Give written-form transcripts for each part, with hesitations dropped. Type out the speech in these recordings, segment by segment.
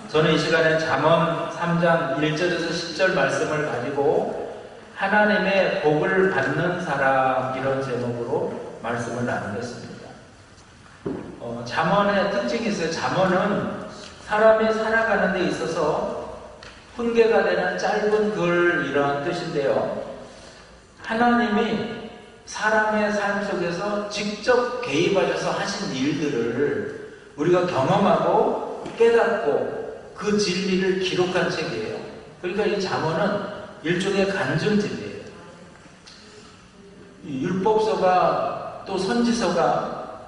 저는 이 시간에 잠언 3장 1절에서 10절 말씀을 가지고 하나님의 복을 받는 사람, 이런 제목으로 말씀을 나누겠습니다. 잠언의 특징이 있어요. 잠언은 사람이 살아가는 데 있어서 훈계가 되는 짧은 글, 이러한 뜻인데요. 하나님이 사람의 삶 속에서 직접 개입하셔서 하신 일들을 우리가 경험하고 깨닫고 그 진리를 기록한 책이에요. 그러니까 이 잠언은 일종의 간증집이에요. 율법서가 또 선지서가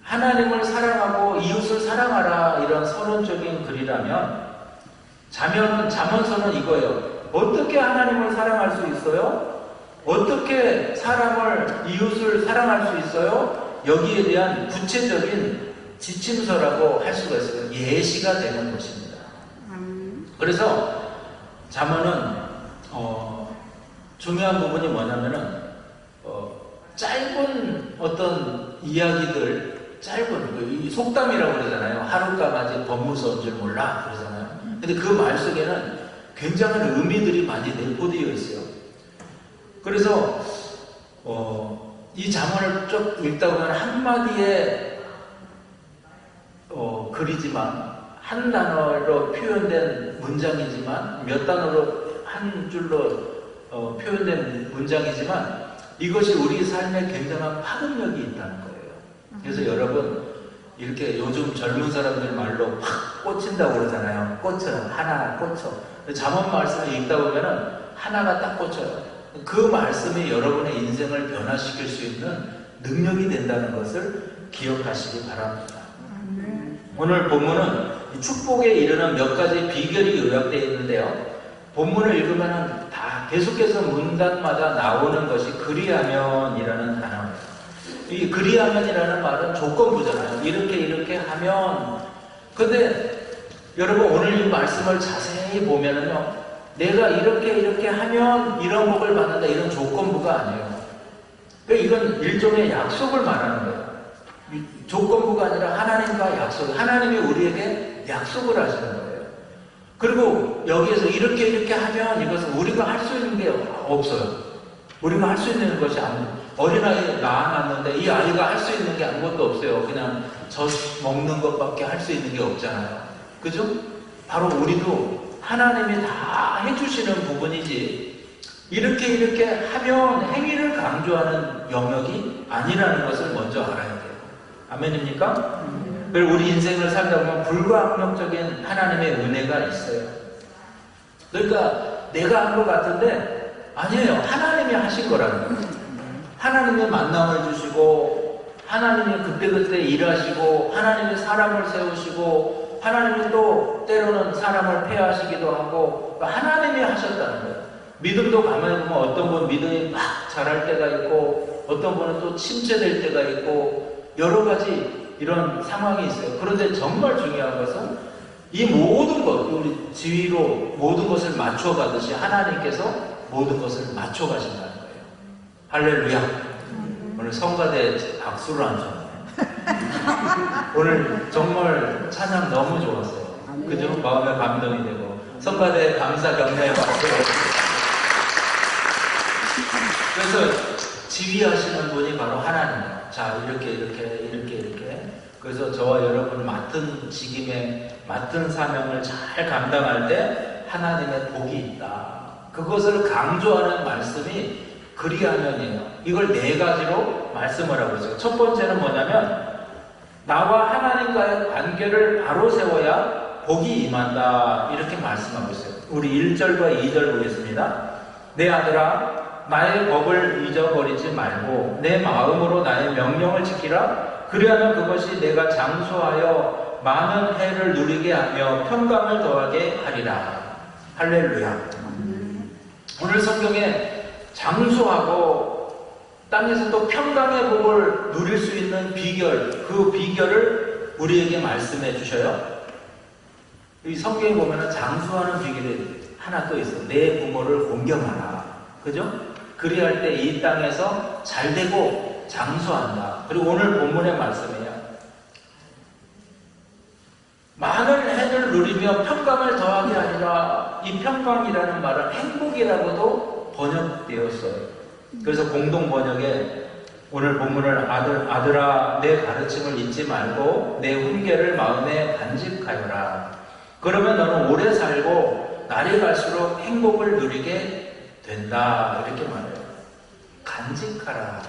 하나님을 사랑하고 이웃을 사랑하라, 이런 선언적인 글이라면 잠언서는 이거예요. 어떻게 하나님을 사랑할 수 있어요? 어떻게 사람을, 이웃을 사랑할 수 있어요? 여기에 대한 구체적인 지침서라고 할 수가 있어요. 예시가 되는 것입니다. 그래서 잠언은 중요한 부분이 뭐냐면은 짧은 어떤 이야기들, 짧은 속담이라고 그러잖아요. 하룻가마지 법무서인 줄 몰라 그러잖아요. 근데 그 말 속에는 굉장한 의미들이 많이 내포되어 있어요. 그래서 이 잠언을 쭉 읽다 보면 한마디의 글이지만, 한 단어로 표현된 문장이지만, 몇 단어로 한 줄로 표현된 문장이지만, 이것이 우리 삶에 굉장한 파급력이 있다는 거예요. 그래서 여러분, 이렇게 요즘 젊은 사람들 말로 팍 꽂힌다고 그러잖아요. 꽂혀요. 하나 꽂혀. 잠언 말씀을 읽다 보면은 하나가 딱 꽂혀요. 그 말씀이 여러분의 인생을 변화시킬 수 있는 능력이 된다는 것을 기억하시기 바랍니다. 오늘 본문은 축복에 이르는 몇 가지 비결이 요약되어 있는데요. 본문을 읽으면 다 계속해서 문단마다 나오는 것이 그리하면이라는 단어예요. 이 그리하면이라는 말은 조건부잖아요. 이렇게 하면. 근데 여러분, 오늘 이 말씀을 자세히 보면은요, 내가 이렇게 하면 이런 복을 받는다, 이런 조건부가 아니에요. 이건 일종의 약속을 말하는 거예요. 조건부가 아니라 하나님과 약속, 하나님이 우리에게 약속을 하시는 거예요. 그리고 여기에서 이렇게 하면 이것은 우리가 할 수 있는 게 없어요. 우리가 할 수 있는 것이 아니에요. 어린아이 낳아놨는데 이 아이가 할 수 있는 게 아무것도 없어요. 그냥 젖 먹는 것밖에 할 수 있는 게 없잖아요. 그죠? 바로 우리도 하나님이 다 해주시는 부분이지, 이렇게 하면 행위를 강조하는 영역이 아니라는 것을 먼저 알아야 돼요. 아멘입니까? 그리고 우리 인생을 살다 보면 불가항력적인 하나님의 은혜가 있어요. 그러니까 내가 한 것 같은데 아니에요. 하나님이 하신 거라는 거예요. 하나님이 만남을 주시고, 하나님이 그때그때 일하시고, 하나님이 사람을 세우시고, 하나님이 또 때로는 사람을 폐하시기도 하고, 하나님이 하셨다는 거예요. 믿음도 가만히 보면 어떤 분은 믿음이 막 자랄 때가 있고, 어떤 분은 또 침체될 때가 있고, 여러 가지 이런 상황이 있어요. 그런데 정말 중요한 것은 이 모든 것, 우리 지위로 모든 것을 맞춰가듯이 하나님께서 모든 것을 맞춰가신다는 거예요. 할렐루야. 오늘 성가대 박수를 안 쳤네. 오늘 정말 찬양 너무 좋았어요. 그죠? 마음에 감동이 되고, 성가대 감사 경례의 박수. 그래서 지휘하시는 분이 바로 하나님이에요. 자, 이렇게. 그래서 저와 여러분이 맡은 직임에, 맡은 사명을 잘 감당할 때 하나님의 복이 있다. 그것을 강조하는 말씀이 그리하면이에요. 이걸 네 가지로 말씀을 하고 있어요. 첫 번째는 뭐냐면, 나와 하나님과의 관계를 바로 세워야 복이 임한다, 이렇게 말씀하고 있어요. 우리 1절과 2절 보겠습니다. 내 아들아, 나의 법을 잊어버리지 말고 내 마음으로 나의 명령을 지키라. 그리하면 그것이 내가 장수하여 많은 해를 누리게 하며 평강을 더하게 하리라. 할렐루야. 오늘 성경에 장수하고 땅에서 또 평강의 복을 누릴 수 있는 비결, 그 비결을 우리에게 말씀해 주셔요. 이 성경에 보면 장수하는 비결이 하나 또 있어요. 내 부모를 공경하라. 그죠? 그리할 때 이 땅에서 잘되고 장수한다. 그리고 오늘 본문의 말씀이에요. 많은 해를 누리며 들으며 평강을 더하게 하리라. 이 평강이라는 말은 행복이라고도 번역되었어요. 그래서 공동 번역에 오늘 본문을 아들아 내 가르침을 잊지 말고 내 훈계를 마음에 간직하여라. 그러면 너는 오래 살고 날이 갈수록 행복을 누리게 된다. 이렇게 말해요. 간직하라.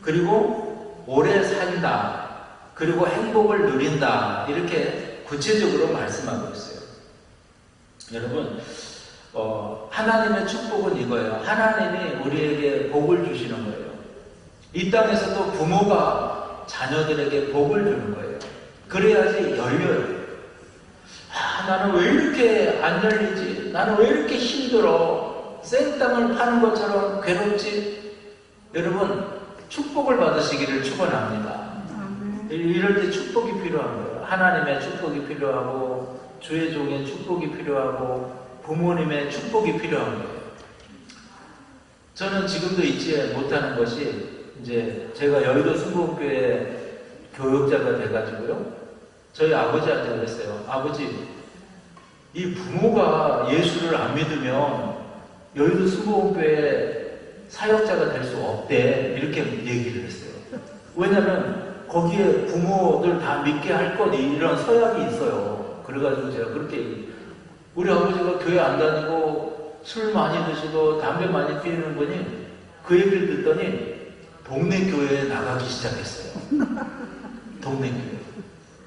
그리고 오래 산다. 그리고 행복을 누린다. 이렇게 구체적으로 말씀하고 있어요. 여러분, 하나님의 축복은 이거예요. 하나님이 우리에게 복을 주시는 거예요. 이 땅에서도 부모가 자녀들에게 복을 주는 거예요. 그래야지 열려요. 나는 왜 이렇게 안 열리지? 나는 왜 이렇게 힘들어? 생땅을 파는 것처럼 괴롭지? 여러분, 축복을 받으시기를 축원합니다. 이럴 때 축복이 필요한 거예요. 하나님의 축복이 필요하고 주의 종의 축복이 필요하고 부모님의 축복이 필요한 거예요. 저는 지금도 잊지 못하는 것이 이제 제가 여의도 순복음교회 교육자가 돼가지고요. 저희 아버지한테 그랬어요. 아버지, 이 부모가 예수를 안 믿으면 여의도 순복음교회 사역자가 될 수 없대. 이렇게 얘기를 했어요. 왜냐면 거기에 부모들 다 믿게 할 것 이런 서약이 있어요. 그래가지고 제가 그렇게 우리 아버지가 교회 안 다니고 술 많이 드시고 담배 많이 피우는 분이 그 얘기를 듣더니 동네 교회에 나가기 시작했어요. 동네 교회.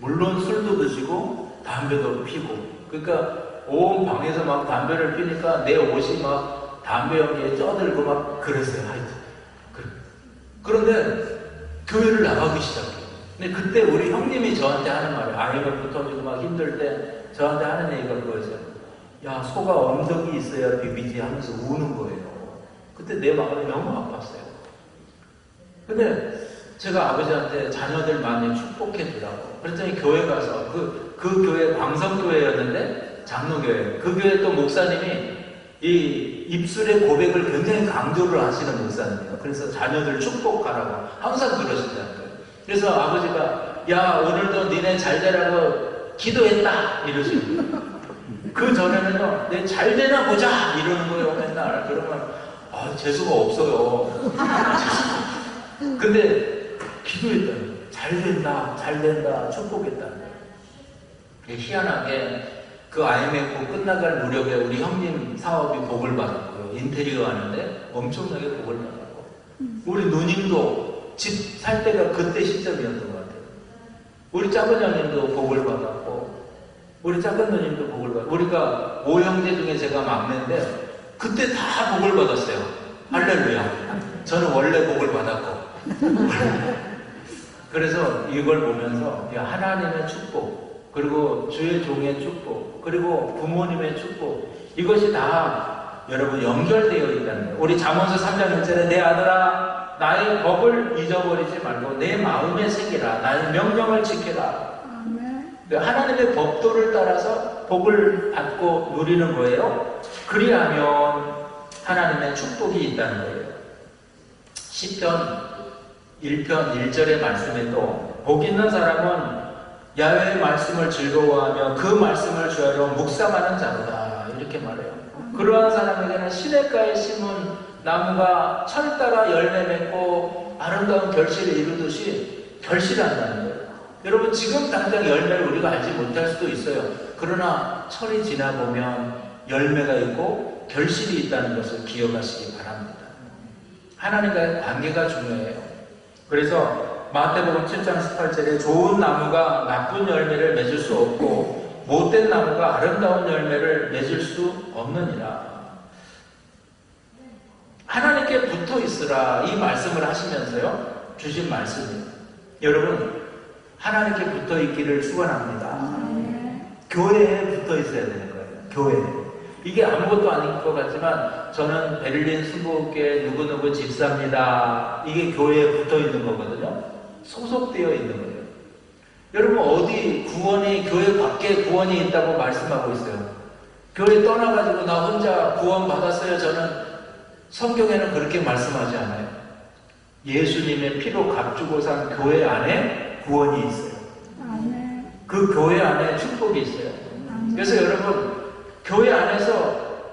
물론 술도 드시고 담배도 피고. 그러니까 온 방에서 막 담배를 피니까 내 옷이 막 담배 연기에 쪄들고 막 그랬어요. 하여튼. 그런데 교회를 나가기 시작해요. 근데 그때 우리 형님이 저한테 하는 말이 IMF 터지고 막 힘들 때 저한테 하는 얘기가 그거였어요. 야, 소가 언덕이 있어야 비비지 하면서 우는 거예요. 그때 내 마음이 너무 아팠어요. 근데 제가 아버지한테 자녀들 많이 축복해 주라고. 그랬더니 교회 가서 그 교회 광성교회였는데 장로교회. 그 교회 또 목사님이 이 입술의 고백을 굉장히 강조를 하시는 목사님이에요. 그래서 자녀들 축복하라고 항상 그러시더라고요. 그래서 아버지가 야, 오늘도 니네 잘 되라고 기도했다 이러시고 그 전에는요, 내 잘 되나 보자 이러는 거예요. 맨날. 그러면 재수가 없어요. 근데 기도했다니 잘 된다 축복했다니. 희한하게 그 IMF 끝나갈 무렵에 우리 형님 사업이 복을 받았고요. 인테리어 하는데 엄청나게 복을 받았고, 우리 누님도 집 살 때가 그때 시점이었던 것 같아요. 우리 작은형님도 복을 받았고, 우리 작은 누님도 복을 받았고, 우리가 5형제 중에 제가 막내인데 그때 다 복을 받았어요. 할렐루야. 저는 원래 복을 받았고. 그래서 이걸 보면서 하나님의 축복, 그리고 주의 종의 축복, 그리고 부모님의 축복, 이것이 다 여러분 연결되어 있다는 거예요. 우리 잠언서 3장 1절에 내 아들아 나의 법을 잊어버리지 말고 내 마음에 새기라. 나의 명령을 지키라. 하나님의 법도를 따라서 복을 받고 누리는 거예요. 그리하면 하나님의 축복이 있다는 거예요. 시편 1편 1절의 말씀에도 복 있는 사람은 야훼의 말씀을 즐거워하며 그 말씀을 주야로 묵상하는 자로다 이렇게 말해요. 그러한 사람에게는 시냇가에 심은 나무가 철 따라 열매 맺고 아름다운 결실을 이루듯이 결실한다는 거예요. 여러분 지금 당장 열매를 우리가 알지 못할 수도 있어요. 그러나 철이 지나보면 열매가 있고 결실이 있다는 것을 기억하시기 바랍니다. 하나님과의 관계가 중요해요. 그래서 마태복음 7장 18절에 좋은 나무가 나쁜 열매를 맺을 수 없고 못된 나무가 아름다운 열매를 맺을 수 없느니라. 하나님께 붙어 있으라 이 말씀을 하시면서요 주신 말씀이에요. 여러분 하나님께 붙어 있기를 축원합니다. 교회에 붙어 있어야 되는 거예요. 교회에. 이게 아무것도 아닌 것 같지만 저는 베를린 순복음교회 누구누구 집사입니다. 이게 교회에 붙어 있는 거거든요. 소속되어 있는 거예요. 여러분 어디 구원이 교회 밖에 구원이 있다고 말씀하고 있어요. 교회 떠나가지고 나 혼자 구원 받았어요. 저는 성경에는 그렇게 말씀하지 않아요. 예수님의 피로 값주고 산 교회 안에 구원이 있어요. 그 교회 안에 축복이 있어요. 그래서 여러분, 교회 안에서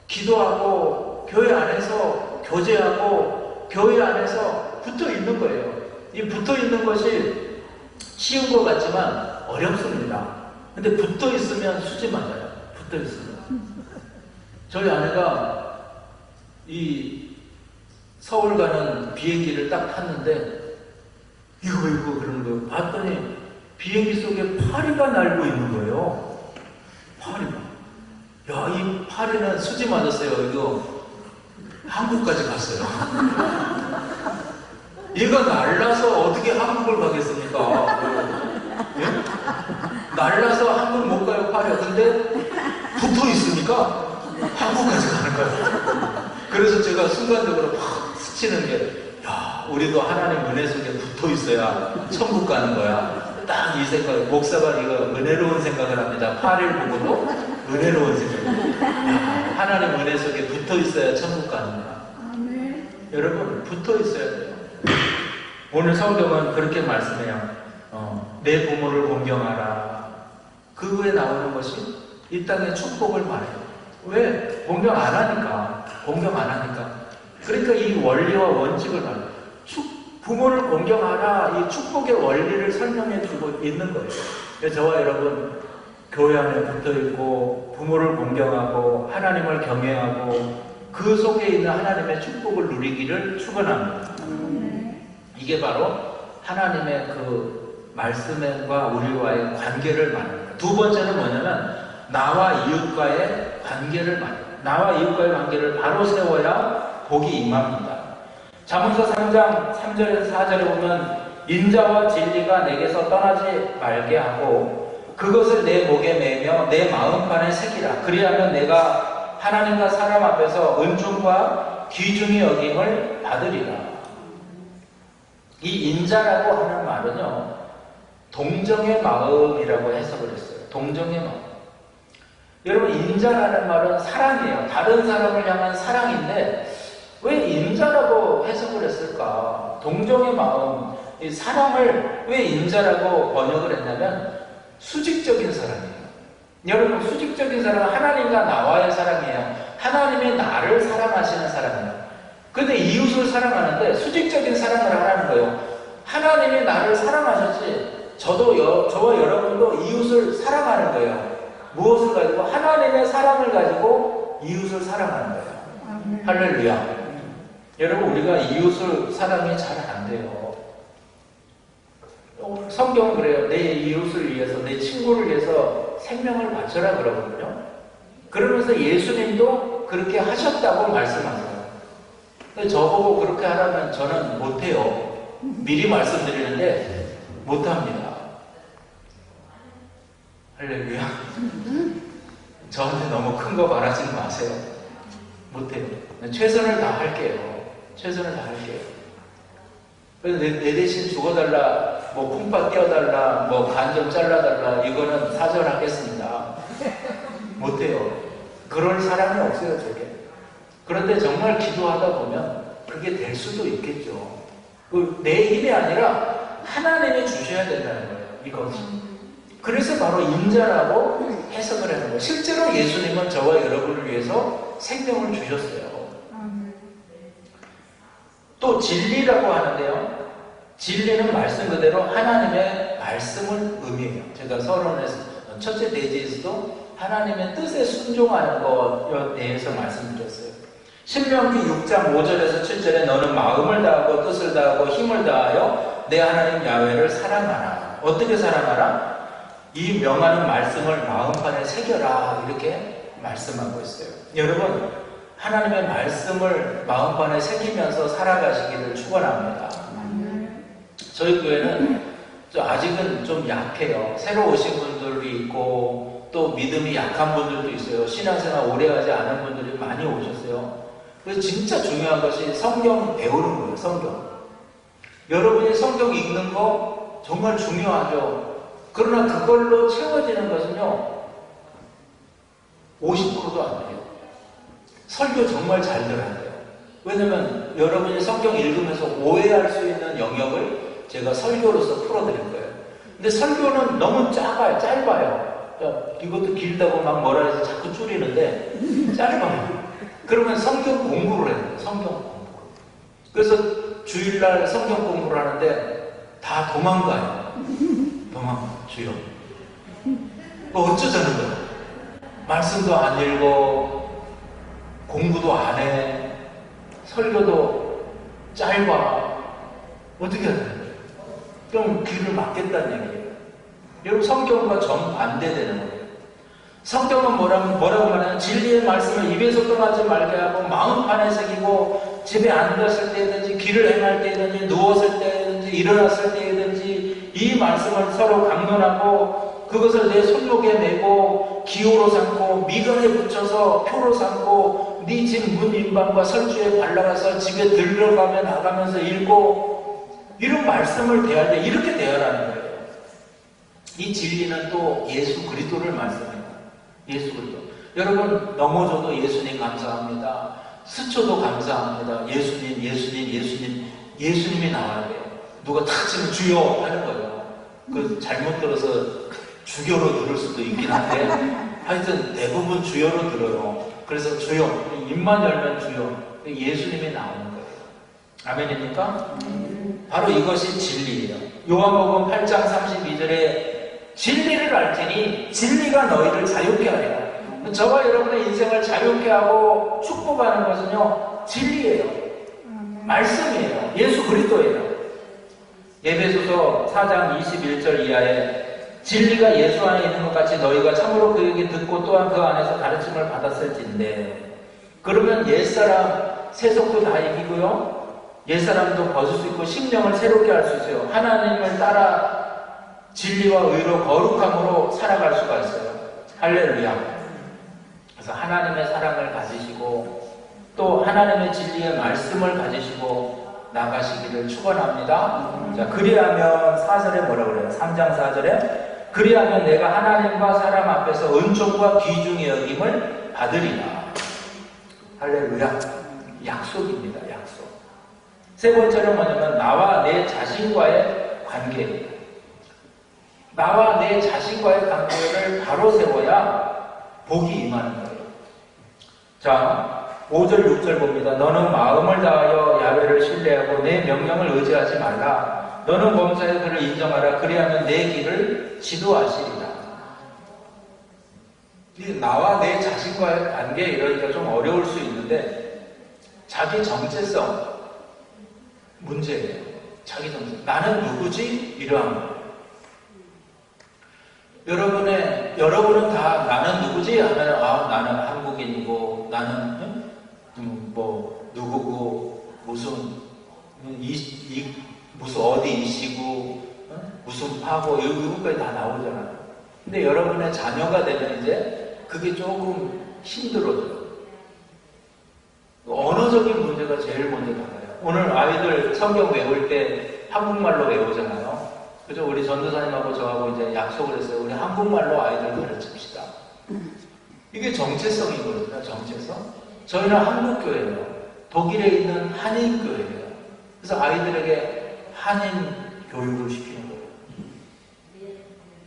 기도하고 교회 안에서 교제하고 교회 안에서 붙어 있는 거예요. 이 붙어 있는 것이 쉬운 것 같지만 어렵습니다. 근데 붙어 있으면 수지 맞아요. 붙어 있으면. 저희 아내가 이 서울 가는 비행기를 딱 탔는데 이거 그러는 거예요. 봤더니 비행기 속에 파리가 날고 있는 거예요. 파리가. 야, 이 파리는 수지 맞았어요. 이거 한국까지 갔어요. 얘가 날라서 어떻게 한국을 가겠습니까? 예? 날라서 한국 못 가요, 파리가. 근데 붙어 있으니까 한국까지 가는 거예요. 그래서 제가 순간적으로 팍 스치는 게, 야, 우리도 하나님 은혜 속에 붙어 있어야 천국 가는 거야. 딱 이 생각, 목사가 이거 은혜로운 생각을 합니다. 파리를 보고도 은혜로운 생각. 하나님 은혜 속에 붙어 있어야 천국 가는 거야. 여러분, 붙어 있어야 돼요. 오늘 성경은 그렇게 말씀해요. 내 부모를 공경하라. 그 후에 나오는 것이 이 땅의 축복을 말해요. 왜? 공경 안 하니까. 그러니까 이 원리와 원칙을 말해요. 부모를 공경하라. 이 축복의 원리를 설명해 주고 있는 거예요. 그래서 저와 여러분, 교회 안에 붙어 있고 부모를 공경하고 하나님을 경외하고 그 속에 있는 하나님의 축복을 누리기를 축원합니다. 이게 바로 하나님의 그 말씀과 우리와의 관계를 말합니다. 두 번째는 뭐냐면 나와 이웃과의 관계를 말합니다. 나와 이웃과의 관계를 바로 세워야 복이 임합니다. 잠언서 3장 3절에서 4절에 보면 인자와 진리가 내게서 떠나지 말게 하고 그것을 내 목에 매며 내 마음판에 새기라. 그리하면 내가 하나님과 사람 앞에서 은총과 귀중히 여김을 받으리라. 이 인자라고 하는 말은요, 동정의 마음이라고 해석을 했어요. 동정의 마음. 여러분, 인자라는 말은 사랑이에요. 다른 사람을 향한 사랑인데 왜 인자라고 해석을 했을까? 동정의 마음, 이 사랑을 왜 인자라고 번역을 했냐면 수직적인 사랑이에요. 여러분, 수직적인 사랑은 하나님과 나와의 사랑이에요. 하나님이 나를 사랑하시는 사랑이에요. 근데 이웃을 사랑하는데 수직적인 사랑을 하라는 거예요. 하나님이 나를 사랑하셨지, 저와 여러분도 이웃을 사랑하는 거예요. 무엇을 가지고? 하나님의 사랑을 가지고 이웃을 사랑하는 거예요. 할렐루야. 여러분, 우리가 이웃을 사랑이 잘 안 돼요. 성경은 그래요. 내 이웃을 위해서, 내 친구를 위해서 생명을 바쳐라 그러거든요. 그러면서 예수님도 그렇게 하셨다고 말씀하세요. 근데 저보고 그렇게 하라면 저는 못해요. 미리 말씀드리는데 못합니다. 할렐루야. 저한테 너무 큰 거 바라지 마세요. 못해요. 최선을 다할게요. 그래서 내 대신 죽어달라, 뭐 쿵파 띄워달라, 뭐 간 좀 잘라달라, 이거는 사절하겠습니다. 못해요. 그럴 사람이 없어요, 저게. 그런데 정말 기도하다 보면 그게 될 수도 있겠죠. 내 힘이 아니라 하나님이 주셔야 된다는 거예요, 이것이. 그래서 바로 인자라고 해석을 하는 거예요. 실제로 예수님은 저와 여러분을 위해서 생명을 주셨어요. 또 진리라고 하는데요. 진리는 말씀 그대로 하나님의 말씀을 의미해요. 제가 서론에서 첫째 대지에서도 하나님의 뜻에 순종하는 것에 대해서 말씀드렸어요. 신명기 6장 5절에서 7절에 너는 마음을 다하고 뜻을 다하고 힘을 다하여 내 하나님 야훼를 사랑하라. 어떻게 사랑하라? 이 명하는 말씀을 마음판에 새겨라. 이렇게 말씀하고 있어요. 여러분, 하나님의 말씀을 마음판에 새기면서 살아가시기를 축원합니다. 저희 교회는 아직은 좀 약해요. 새로 오신 분들이 있고 또 믿음이 약한 분들도 있어요. 신앙생활 오래 하지 않은 분들이 많이 오셨어요. 그래서 진짜 중요한 것이 성경 배우는 거예요. 성경. 여러분이 성경 읽는 거 정말 중요하죠. 그러나 그걸로 채워지는 것은요, 50%도 안 돼요. 설교 정말 잘 들어야 돼요. 왜냐면 여러분이 성경 읽으면서 오해할 수 있는 영역을 제가 설교로서 풀어드릴 거예요. 근데 설교는 너무 짧아요. 야, 이것도 길다고 막 뭐라 해서 자꾸 줄이는데 짧아요. 그러면 성경 공부를 해요. 성경 공부. 그래서 주일날 성경 공부를 하는데 다 도망가요. 주여. 뭐 어쩌자는 거야. 말씀도 안 읽어, 공부도 안 해, 설교도 짧아. 어떻게 해야 돼? 그럼 귀를 막겠다는 얘기예요. 여러분, 성경과 정반대되는 거예요. 성경은 뭐라고 말하냐면 진리의 말씀을 입에서 떠나지 말게 하고 마음판에 새기고 집에 앉았을 때든지 길을 행할 때든지 누웠을 때든지 일어났을 때든지 이 말씀을 서로 강론하고 그것을 내 손목에 메고 기호로 삼고 미간에 붙여서 표로 삼고 네 집 문 인방과 설주에 발라가서 집에 들어가며 나가면서 읽고 이런 말씀을 대할 때 이렇게 대하라는 거예요. 이 진리는 또 예수 그리스도를 말씀합니다. 예수 그리스도. 여러분, 넘어져도 예수님 감사합니다. 스쳐도 감사합니다. 예수님이 나와야 돼요. 누가 탁 치면 주여 하는 거예요. 그 잘못 들어서 주여로 들을 수도 있긴 한데 하여튼 대부분 주여로 들어요. 그래서 주여, 입만 열면 주여. 예수님이 나오는 거예요. 아멘입니까? 바로 이것이 진리예요. 요한복음 8장 32절에 진리를 알테니 진리가 너희를 자유케 하리라. 저와 여러분의 인생을 자유케 하고 축복하는 것은요, 진리예요. 말씀이에요. 예수 그리스도예요. 에베소서 4장 21절 이하에 진리가 예수 안에 있는 것 같이 너희가 참으로 그에게 듣고 또한 그 안에서 가르침을 받았을진데, 그러면 옛사람 세속도 다 이기고요, 옛사람도 벗을 수 있고 심령을 새롭게 할 수 있어요. 하나님을 따라 진리와 의로 거룩함으로 살아갈 수가 있어요. 할렐루야. 그래서 하나님의 사랑을 가지시고 또 하나님의 진리의 말씀을 가지시고 나가시기를 축원합니다. 자, 그리하면 4절에 뭐라 그래요? 3장 4절에 그리하면 내가 하나님과 사람 앞에서 은총과 귀중히 여김을 받으리라. 할렐루야. 약속입니다. 약속. 세 번째는 뭐냐면 나와 내 자신과의 관계입니다. 나와 내 자신과의 관계를 바로 세워야 복이 임하는 거예요. 자, 5절 6절 봅니다. 너는 마음을 다하여 야훼를 신뢰하고 내 명령을 의지하지 말라. 너는 범사에 그를 인정하라. 그리하면 내 길을 지도하시리라. 나와 내 자신과의 관계, 이러니까 좀 어려울 수 있는데 자기 정체성 문제예요. 자기 정체성. 나는 누구지? 이러한 거예요. 여러분은 다 나는 누구지? 하면 나는 한국인이고 나는 뭐 누구고 무슨 어디 이시고 무슨 파고 이것까지 다 나오잖아요. 근데 여러분의 자녀가 되면 이제 그게 조금 힘들어져요. 언어적인 문제가 제일 먼저 나와요. 오늘 아이들 성경 외울 때 한국말로 외우잖아요. 그죠? 우리 전도사님하고 저하고 이제 약속을 했어요. 우리 한국말로 아이들 가르칩시다. 이게 정체성이거든요. 정체성. 저희는 한국교회예요. 독일에 있는 한인교회예요. 그래서 아이들에게 한인 교육을 시키는 거예요.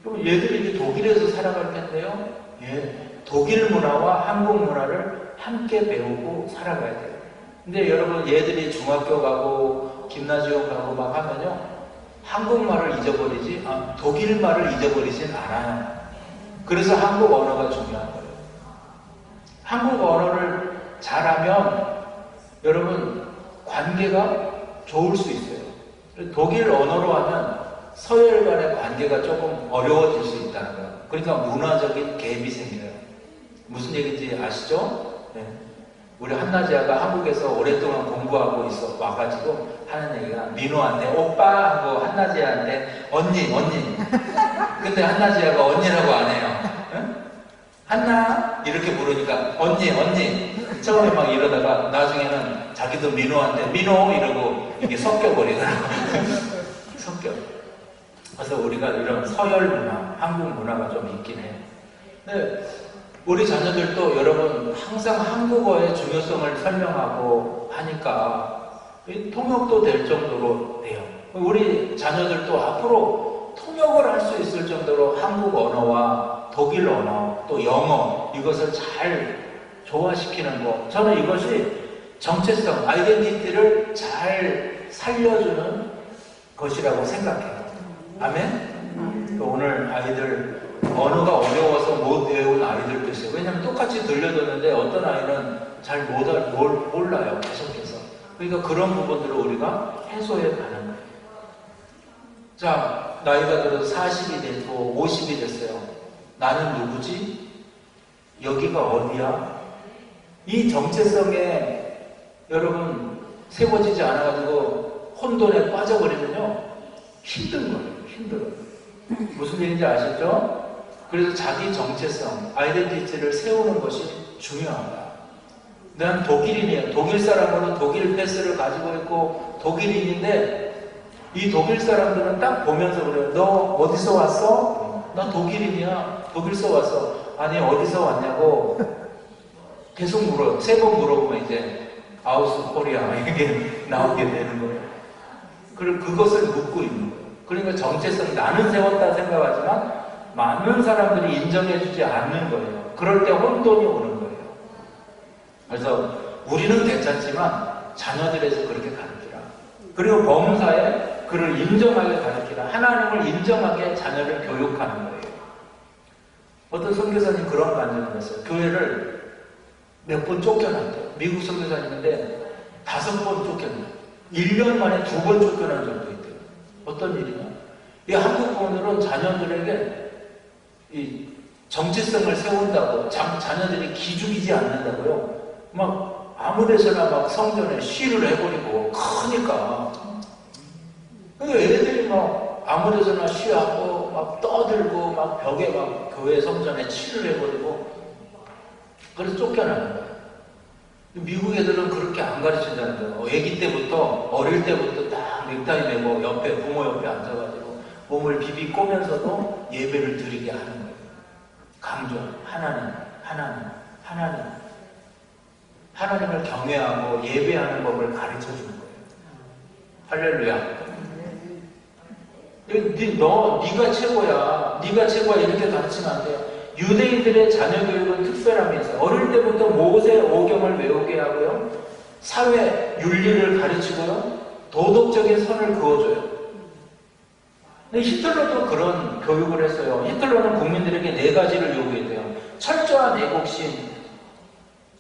그럼 얘들이 이제 독일에서 살아갈 텐데요. 독일 문화와 한국 문화를 함께 배우고 살아가야 돼요. 근데 여러분, 얘들이 중학교 가고 김나지움 가고 막 하면요, 한국말을 잊어버리지 독일말을 잊어버리진 않아요. 그래서 한국 언어가 중요한 거예요. 한국 언어를 잘하면 여러분 관계가 좋을 수 있어요. 독일 언어로 하면 서열 간의 관계가 조금 어려워질 수 있다는 거예요. 그러니까 문화적인 갭이 생겨요. 무슨 얘기인지 아시죠? 네. 우리 한나지아가 한국에서 오랫동안 공부하고 와가지고 하는 얘기가, 민호한테 오빠 하고 한나지아한테 언니. 근데 한나지아가 언니라고 안 해요. 응? 한나 이렇게 부르니까 언니 처음에 막 이러다가 나중에는 자기도 민호한테 민호 이러고 이게 섞여버리더라고. 섞여. 그래서 우리가 이런 서열 문화, 한국 문화가 좀 있긴 해요. 근데 우리 자녀들도 여러분 항상 한국어의 중요성을 설명하고 하니까 통역도 될 정도로 돼요. 우리 자녀들도 앞으로 통역을 할 수 있을 정도로 한국 언어와 독일 언어, 또 영어 이것을 잘 조화시키는 것. 저는 이것이 정체성, 아이덴티티를 잘 살려주는 것이라고 생각해요. 아멘? 오늘 아이들 언어가 어려워서 못 외운 아이들도 있어요. 왜냐하면 똑같이 들려줬는데 어떤 아이는 잘 몰라요. 계속해서. 그러니까 그런 부분들을 우리가 해소해 가는 거예요. 자, 나이가 들어서 40이 됐고 50이 됐어요. 나는 누구지? 여기가 어디야? 이 정체성에 여러분 세워지지 않아가지고 혼돈에 빠져버리면요 힘든 거예요. 힘들어요. 무슨 얘기인지 아시죠? 그래서 자기 정체성, 아이덴티티를 세우는 것이 중요하다. 난 독일인이에요. 독일 사람으로 독일 패스를 가지고 있고 독일인인데 이 독일 사람들은 딱 보면서 그래요. 너 어디서 왔어? 나 독일인이야. 독일서 왔어. 아니 어디서 왔냐고 계속 물어요. 3번 물어보면 이제 아우스 코리아 이게 나오게 되는 거예요. 그리고 그것을 묻고 있는 거예요. 그러니까 정체성 나는 세웠다 생각하지만 많은 사람들이 인정해주지 않는 거예요. 그럴 때 혼돈이 오는 거예요. 그래서 우리는 괜찮지만 자녀들에서 그렇게 가르치라. 그리고 범사에 그를 인정하게 가르치라. 하나님을 인정하게 자녀를 교육하는 거예요. 어떤 선교사님 그런 간증을 했어요. 교회를 몇 번 쫓겨났대요. 미국 선교사님인데 5번 쫓겨났대요. 1년 만에 2번 쫓겨난 적도 있대요. 어떤 일이냐? 이 한국 본으로 자녀들에게 이 정체성을 세운다고 자녀들이 기죽이지 않는다고요. 막 아무 데서나 막 성전에 시를 해버리고 크니까 애들이 막 아무 데서나 시하고 막 떠들고 막 벽에 막 교회 성전에 칠을 해버리고 그래서 쫓겨나는 거예요. 미국 애들은 그렇게 안 가르친다는 거예요. 애기 때부터 어릴 때부터 딱 넥타이 매고 옆에 부모 옆에 앉아가지고 몸을 비비 꼬면서도 예배를 드리게 하는 거예요. 강조 하나님 하나님을 경외하고 예배하는 법을 가르쳐 주는 거예요. 할렐루야. 네가 최고야. 네가 최고야. 이렇게 가르치면 안 돼요. 유대인들의 자녀 교육은 특별함이 있어요. 어릴 때부터 모세 오경을 외우게 하고요. 사회 윤리를 가르치고요. 도덕적인 선을 그어줘요. 근데 히틀러도 그런 교육을 했어요. 히틀러는 국민들에게 4가지를 요구했대요. 철저한 애국심,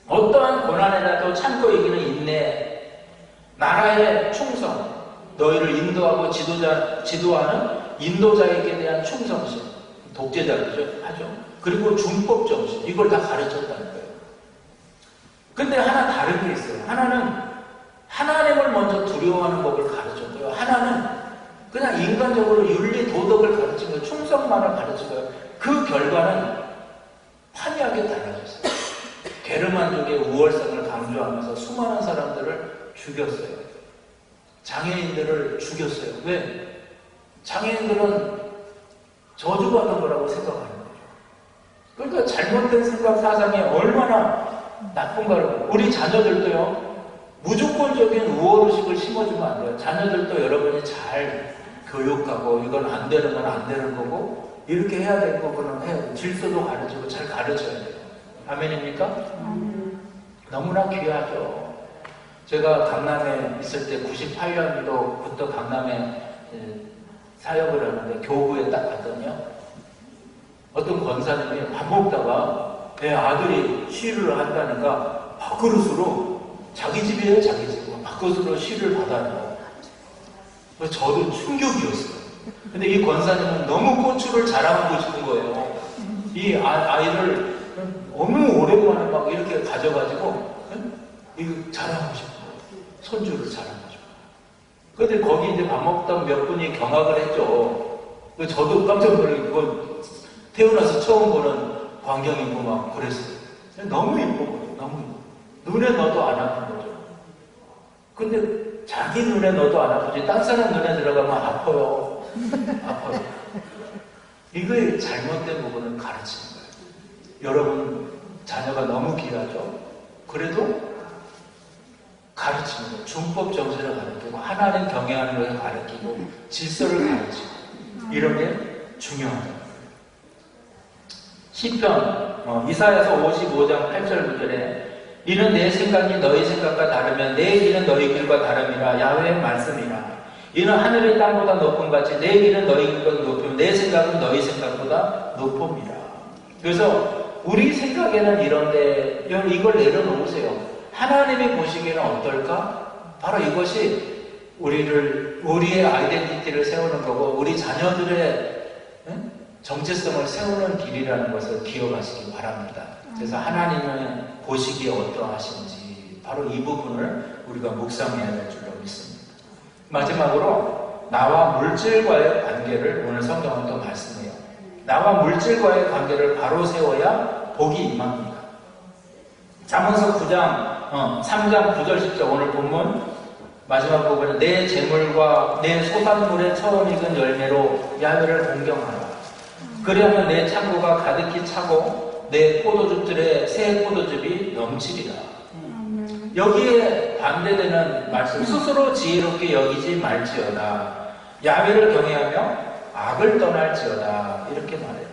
어떠한 고난에라도 참고 이기는 인내, 나라의 충성, 너희를 인도하고 지도하는 인도자에게 대한 충성심, 독재자죠, 하죠. 그리고 준법 정신, 이걸 다 가르쳤다는 거예요. 근데 하나 다른 게 있어요. 하나는 하나님을 먼저 두려워하는 법을 가르쳤고요. 하나는 그냥 인간적으로 윤리, 도덕을 가르친 거예요. 충성만을 가르친 거예요. 그 결과는 판이하게 달라졌어요. 게르만족의 우월성을 강조하면서 수많은 사람들을 죽였어요. 장애인들을 죽였어요. 왜? 장애인들은 저주받은 거라고 생각하는 거죠. 그러니까 잘못된 생각, 사상이 얼마나 나쁜가를. 우리 자녀들도요, 무조건적인 우월의식을 심어주면 안 돼요. 자녀들도 여러분이 잘 교육하고, 이건 안 되는 건 안 되는 거고, 이렇게 해야 될 거는 해야 돼요. 질서도 가르치고 잘 가르쳐야 돼요. 아멘입니까? 너무나 귀하죠. 제가 강남에 있을 때 98년도부터 강남에 사역을 하는데 교구에 딱 갔더니요. 어떤 권사님이 밥 먹다가 내 아들이 시를 한다니까 밥그릇으로 자기 집이에요, 자기 집. 밥그릇으로 시를 받아요. 저도 충격이었어요. 근데 이 권사님은 너무 고추를 자랑하고 싶은 거예요. 이 아이를 너무 오랜만에 막 이렇게 가져가지고 이거 자랑하고 싶은 거예요. 손주를 자랑하고 싶은 거예요. 근데 거기 이제 밥 먹던 몇 분이 경악을 했죠. 저도 깜짝 놀라고 그건 태어나서 처음 보는 광경이고 막 그랬어요. 너무 예쁘고 너무 눈에 넣어도 안 아픈 거죠. 근데 자기 눈에 넣어도 안 아프지 딴 사람 눈에 들어가면 아파요. 아파요. 이거의 잘못된 부분을 가르치는 거예요. 여러분 자녀가 너무 귀하죠. 그래도 가르치는 거예요. 준법 정신을 가르치고 하나님 경외하는 것을 가르치고 질서를 가르치고 이런 게 중요하다. 시편 이사야서 55장 8절 9절에 이는 내 생각이 너희 생각과 다르면 내 길은 너희 길과 다름이라 야훼의 말씀이라. 이는 하늘이 땅보다 높은 같이 내 길은 너희 길보다 높으면 내 생각은 너희 생각보다 높음이라. 그래서 우리 생각에는 이런데 이걸 내려놓으세요. 하나님이 보시기에는 어떨까? 바로 이것이 우리의 아이덴티티를 세우는 거고 우리 자녀들의 정체성을 세우는 길이라는 것을 기억하시기 바랍니다. 그래서 하나님은 보시기에 어떠하신지 바로 이 부분을 우리가 묵상해야 될 줄로 믿습니다. 마지막으로 나와 물질과의 관계를 오늘 성경은 또 말씀해요. 나와 물질과의 관계를 바로 세워야 복이 임합니다. 잠언서 9장 3장 9절 10절 오늘 본문 마지막 부분은 내 재물과 내 소산물의 처음 익은 열매로 야훼를 공경하라. 그리하면 내 창고가 가득히 차고 내 포도즙들의 새 포도즙이 넘치리라. 여기에 반대되는 말씀 스스로 지혜롭게 여기지 말지어다. 야훼를 경외하며 악을 떠날지어다. 이렇게 말해요.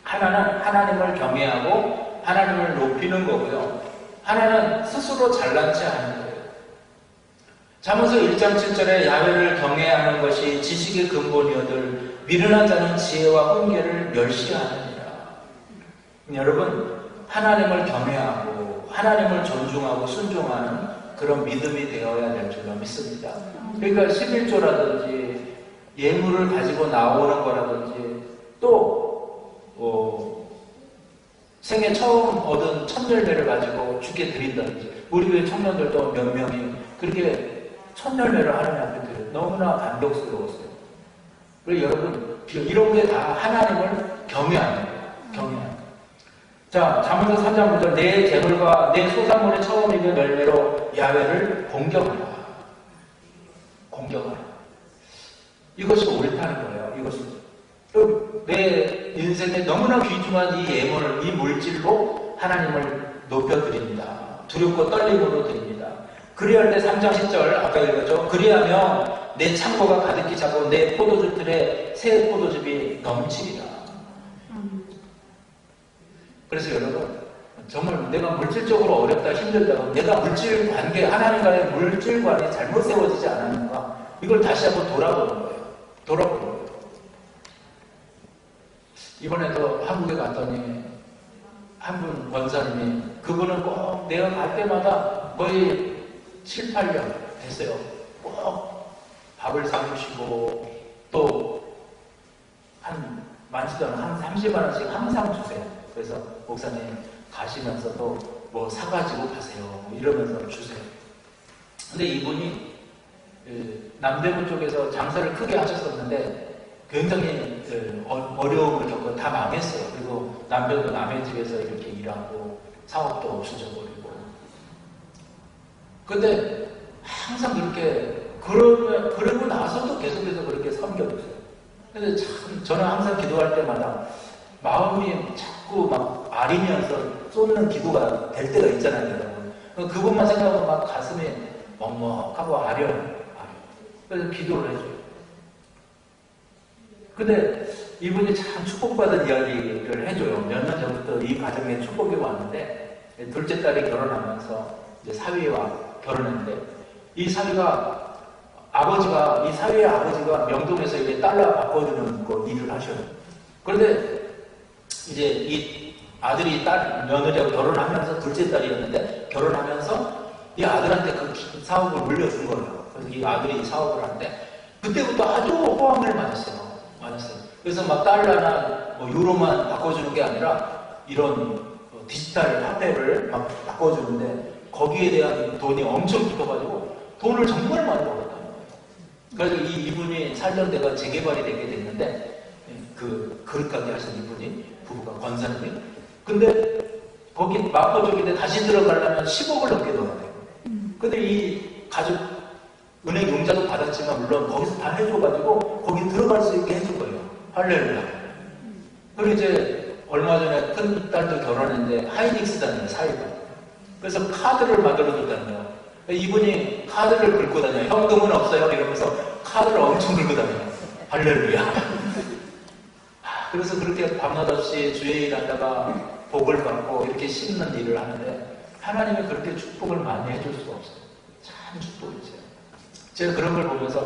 하나는 하나님을 경외하고 하나님을 높이는 거고요. 하나는 스스로 잘난 체 하는 거예요. 잠언서 1장 7절에 야훼를 경외하는 것이 지식의 근본이어들 미련한 자는 지혜와 훈계를 멸시하느니라. 여러분 하나님을 경외하고 하나님을 존중하고 순종하는 그런 믿음이 되어야 될 줄로 믿습니다. 그러니까 11조라든지 예물을 가지고 나오는 거라든지 또 생애 처음 얻은 첫 열매를 가지고 주께 드린다든지 우리 교회 청년들도 몇 명이 그렇게 첫 열매를 하나님 앞에 드려요. 너무나 감격스러웠어요. 그리고 여러분 이런 게 다 하나님을 경외하는 거예요. 경외하는 거예요. 자, 잠언서 3장 9절 내 재물과 내 소산물의 처음 익은 열매로 야훼를 공경하라. 공경하라. 이것이 옳다는 거예요. 이것이 내 인생에 너무나 귀중한 이 예물을 이 물질로 하나님을 높여드립니다. 두렵고 떨림으로 드립니다. 그리할 때 3장 10절 아까 읽었죠. 그리하면 내 창고가 가득히 차고 내 포도즙들의 새 포도즙이 넘치리라. 그래서 여러분 정말 내가 물질적으로 어렵다 힘들다 내가 물질 관계 하나님과의 물질 관이 잘못 세워지지 않았는가 이걸 다시 한번 돌아보는 거예요. 돌아보는 거예요. 이번에도 한국에 갔더니 한 분 원사님이 그분은 꼭 내가 갈 때마다 거의 7, 8년 됐어요. 꼭 밥을 사주시고 또 한 많지도 않은 한 30만 원씩 항상 주세요. 그래서 목사님 가시면서도 뭐 사가지고 가세요. 이러면서 주세요. 근데 이분이 남대문 쪽에서 장사를 크게 하셨었는데 굉장히 어려움을 겪고 다 망했어요. 그리고 남편도 남의 집에서 이렇게 일하고 사업도 없어져 버리고. 근데 항상 그렇게 그러고 나서도 계속해서 그렇게 섬겨줬어요. 근데 참 저는 항상 기도할 때마다 마음이 자꾸 막 아리면서 쏟는 기도가 될 때가 있잖아요, 여러분. 그것만 생각하면 막 가슴이 먹먹하고 아려요. 그래서 기도를 해줘요. 근데 이분이 참 축복받은 이야기를 해줘요. 몇 년 전부터 이 가정에 축복이 왔는데 둘째 딸이 결혼하면서 이제 사위와 결혼했는데 이 사위가 이 사위의 아버지가 명동에서 이제 달러 바꿔주는 거 일을 하셔요. 그런데 이제 이 아들이 며느리하고 결혼하면서 둘째 딸이었는데 결혼하면서 이 아들한테 그 사업을 물려준 거예요. 그래서 이 아들이 이 사업을 하는데 그때부터 아주 호황을 맞았어요. 그래서 막 달러나 뭐 유로만 바꿔주는 게 아니라 이런 디지털 화폐를 막 바꿔주는데 거기에 대한 돈이 엄청 붙어가지고 돈을 정말 많이 벌었다는 거예요. 그래서 이분이 살던 데가 재개발이 되게 됐는데 그 그릇가게 하신 이분이 부부가 권사님이 근데 거기 마포 쪽인데 다시 들어가려면 10억을 넘게 넣어야 돼요. 근데 이 가족 은행 융자도 받았지만 물론 거기서 다 해줘가지고 거기 들어갈 수 있게 해준 거예요. 할렐루야. 그리고 이제 얼마 전에 큰 딸도 결혼했는데 하이닉스 다녀요, 사이가. 그래서 카드를 만들어줬다는 거예요. 이분이 카드를 긁고 다녀요. 현금은 없어요. 이러면서 카드를 엄청 긁고 다녀요. 할렐루야. 그래서 그렇게 밤낮 없이 주의 일하다가 복을 받고 이렇게 심는 일을 하는데 하나님이 그렇게 축복을 많이 해줄 수가 없어요. 참 축복이죠. 제가 그런 걸 보면서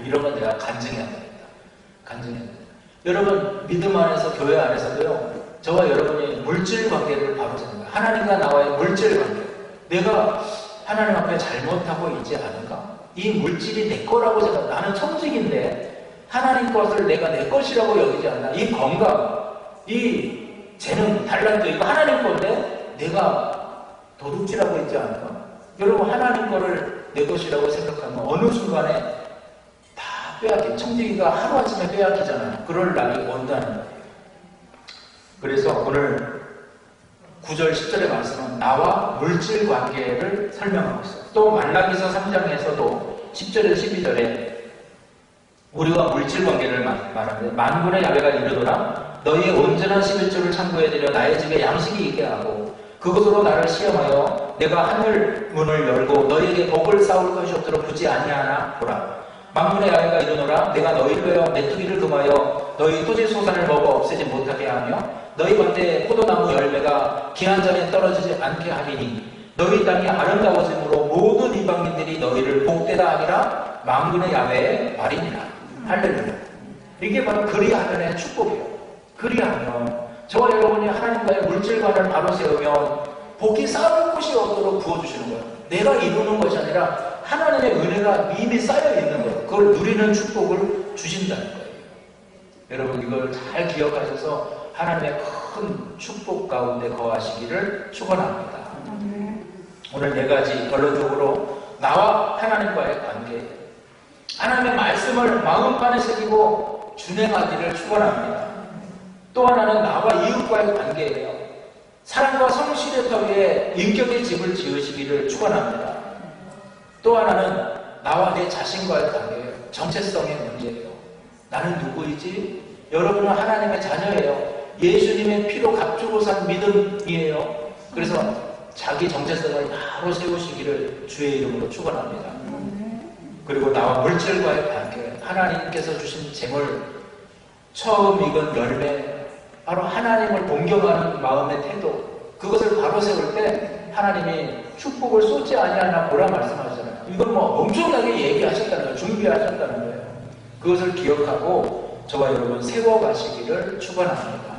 이런 건 내가 간증해야 되겠다. 간증해야 되겠다. 여러분 믿음 안에서 교회 안에서도요. 저와 여러분이 물질 관계를 바로 잡는 거예요. 하나님과 나와의 물질 관계. 내가 하나님 앞에 잘못하고 있지 않은가? 이 물질이 내 거라고 생각. 나는 청직인데 하나님 것을 내가 내 것이라고 여기지 않나? 이 건강, 이 재능, 달란트 이거 하나님 건데 내가 도둑질하고 있지 않을까? 여러분 하나님 거를 내 것이라고 생각하면 어느 순간에 다 빼앗기. 청지기가 하루아침에 빼앗기잖아요. 그럴 날이 온다는 거예요. 그래서 오늘 9절 10절의 말씀은 나와 물질 관계를 설명하고 있어요. 또 말라기서 3장에서도 10절에서 12절에 우리와 물질 관계를 말하는데 만군의 야훼가 이르노라 너희의 온전한 11조를 참고해드려 나의 집에 양식이 있게 하고 그것으로 나를 시험하여 내가 하늘 문을 열고 너희에게 복을 쌓을 것이 없도록 굳이 아니하나 보라. 만군의 야훼가 이르노라 내가 너희를 위하여 메뚜기를 금하여 너희 토지 소산을 먹어 없애지 못하게 하며 너희 밭에 포도나무 열매가 기한 전에 떨어지지 않게 하리니 너희 땅이 아름다워짐으로 모든 이방인들이 너희를 복되다 하니라. 만군의 야훼의 말이니라. 할렐루야. 이게 바로 그리하면의 축복이에요. 그리하면 저와 여러분이 하나님과의 물질관을 바로 세우면 복이 쌓을 곳이 없도록 부어주시는 거예요. 내가 이루는 것이 아니라 하나님의 은혜가 이미 쌓여 있는 거예요. 그걸 누리는 축복을 주신다는 거예요. 여러분 이걸 잘 기억하셔서 하나님의 큰 축복 가운데 거하시기를 축원합니다. 오늘 4가지 결론적으로 나와 하나님과의 관계, 하나님의 말씀을 마음판에 새기고 준행하기를 축원합니다. 또 하나는 나와 이웃과의 관계예요. 사랑과 성실의 터 위에 인격의 집을 지으시기를 축원합니다. 또 하나는 나와 내 자신과의 관계예요. 정체성의 문제예요. 나는 누구이지? 여러분은 하나님의 자녀예요. 예수님의 피로 값주고 산 믿음이에요. 그래서 자기 정체성을 바로 세우시기를 주의 이름으로 축원합니다. 그리고 나와 물질과의 관계, 하나님께서 주신 재물, 처음 익은 열매, 바로 하나님을 동경하는 마음의 태도, 그것을 바로 세울 때 하나님이 축복을 쏟지 아니하나 보라 말씀하시잖아요. 이건 뭐 엄청나게 얘기하셨다는 거예요. 준비하셨다는 거예요. 그것을 기억하고 저와 여러분 세워가시기를 축원합니다.